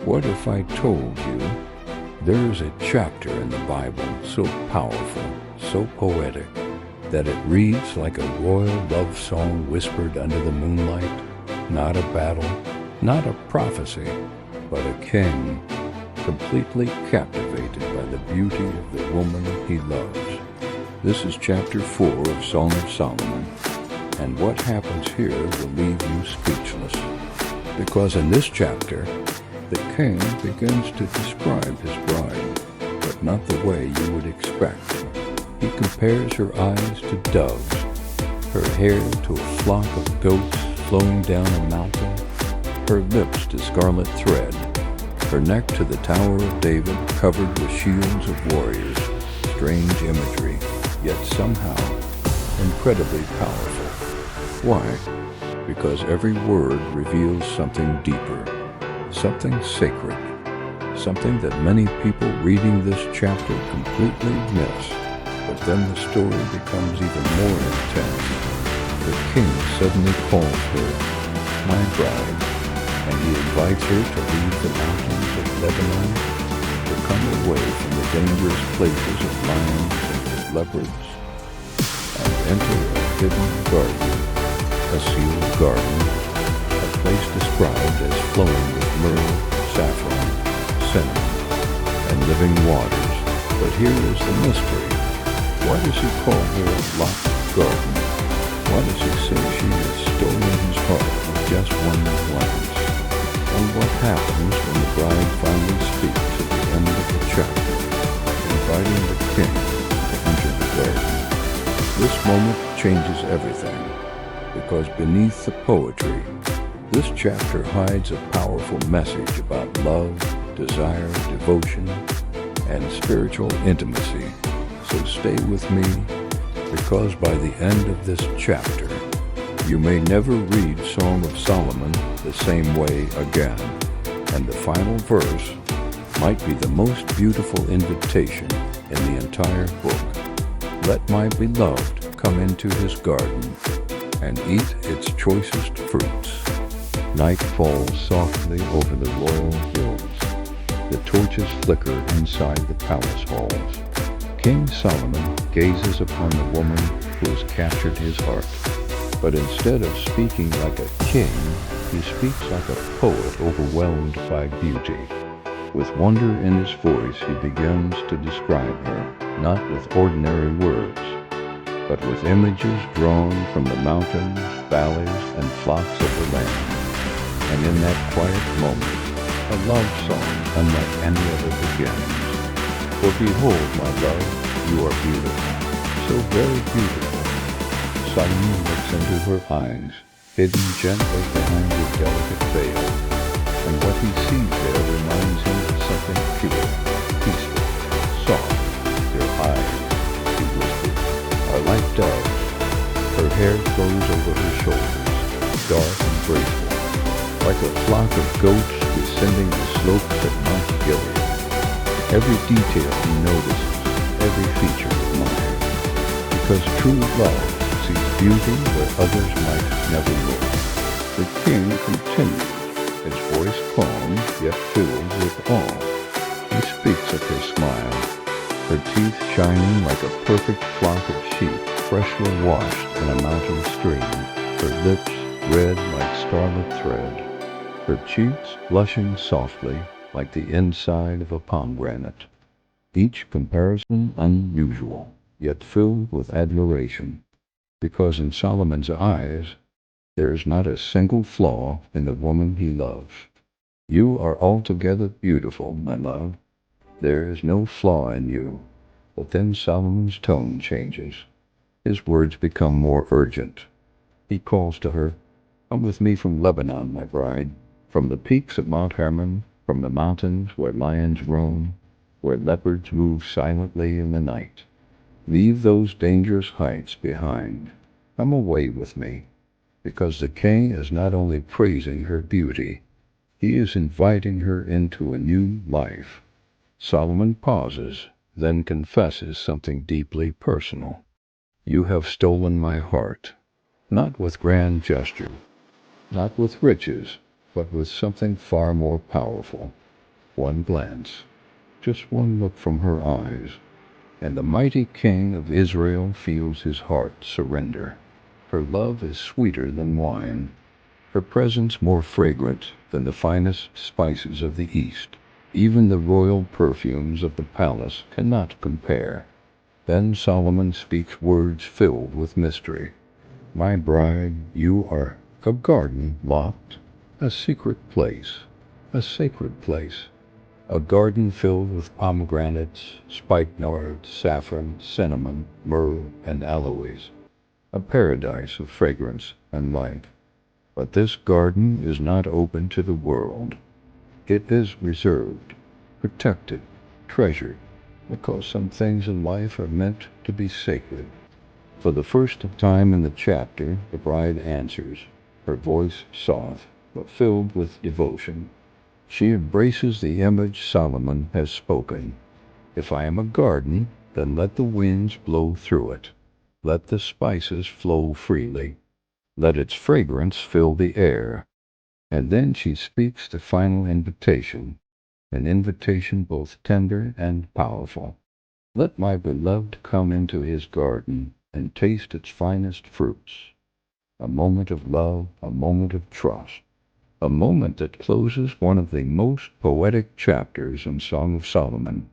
What if I told you there's a chapter in the Bible so powerful, so poetic, that it reads like a royal love song whispered under the moonlight? Not a battle, not a prophecy, but a king, completely captivated by the beauty of the woman he loves. This is chapter 4 of Song of Solomon, and what happens here will leave you speechless. Because in this chapter, the king begins to describe his bride, but not the way you would expect. He compares her eyes to doves, her hair to a flock of goats flowing down a mountain, her lips to scarlet thread, her neck to the Tower of David covered with shields of warriors. Strange imagery, yet somehow incredibly powerful. Why? Because every word reveals something deeper, something sacred, something that many people reading this chapter completely miss. But then the story becomes even more intense. The king suddenly calls her my bride, and he invites her to leave the mountains of Lebanon, to come away from the dangerous places of lions and leopards, and enter a hidden garden, a sealed garden, a place described as flowing with myrrh, saffron, cinnamon, and living waters. But here is the mystery. Why does he call her a locked garden? Why does he say she has stolen his heart with just one glance? And what happens when the bride finally speaks at the end of the chapter, inviting the king to enter the garden? This moment changes everything, because beneath the poetry, this chapter hides a powerful message about love, desire, devotion, and spiritual intimacy. So stay with me, because by the end of this chapter, you may never read Song of Solomon the same way again, and the final verse might be the most beautiful invitation in the entire book. Let my beloved come into his garden and eat its choicest fruits. Night falls softly over the royal hills. The torches flicker inside the palace halls. King Solomon gazes upon the woman who has captured his heart. But instead of speaking like a king, he speaks like a poet overwhelmed by beauty. With wonder in his voice, he begins to describe her, not with ordinary words, but with images drawn from the mountains, valleys, and flocks of the land. And in that quiet moment, a love song unlike any other begins. For behold, my love, you are beautiful, so very beautiful. Solomon looks into her eyes, hidden gently behind her delicate veil, and what he sees there reminds him of something pure, peaceful, soft. Her eyes, he whispered, are like doves. Her hair flows over her shoulders, dark and graceful, like a flock of goats descending the slopes of Mount Gilead. Every detail he notices, every feature admired, because true love sees beauty where others might never look. The king continues, his voice calm yet filled with awe. He speaks of her smile, her teeth shining like a perfect flock of sheep freshly washed in a mountain stream, her lips red like scarlet thread, her cheeks blushing softly like the inside of a pomegranate. Each comparison unusual, yet filled with admiration, because in Solomon's eyes, there is not a single flaw in the woman he loves. You are altogether beautiful, my love. There is no flaw in you. But then Solomon's tone changes. His words become more urgent. He calls to her, come with me from Lebanon, my bride, from the peaks of Mount Hermon, from the mountains where lions roam, where leopards move silently in the night. Leave those dangerous heights behind. Come away with me, because the king is not only praising her beauty, he is inviting her into a new life. Solomon pauses, then confesses something deeply personal. You have stolen my heart, not with grand gesture, not with riches, but with something far more powerful. One glance, just one look from her eyes, and the mighty king of Israel feels his heart surrender. Her love is sweeter than wine, her presence more fragrant than the finest spices of the East. Even the royal perfumes of the palace cannot compare. Then Solomon speaks words filled with mystery. My bride, you are a garden locked, a secret place, a sacred place, a garden filled with pomegranates, spikenard, saffron, cinnamon, myrrh, and aloes, a paradise of fragrance and light. But this garden is not open to the world. It is reserved, protected, treasured, because some things in life are meant to be sacred. For the first time in the chapter, the bride answers, her voice soft, but filled with devotion. She embraces the image Solomon has spoken. If I am a garden, then let the winds blow through it. Let the spices flow freely. Let its fragrance fill the air. And then she speaks the final invitation, an invitation both tender and powerful. Let my beloved come into his garden and taste its finest fruits. A moment of love, a moment of trust, a moment that closes one of the most poetic chapters in Song of Solomon.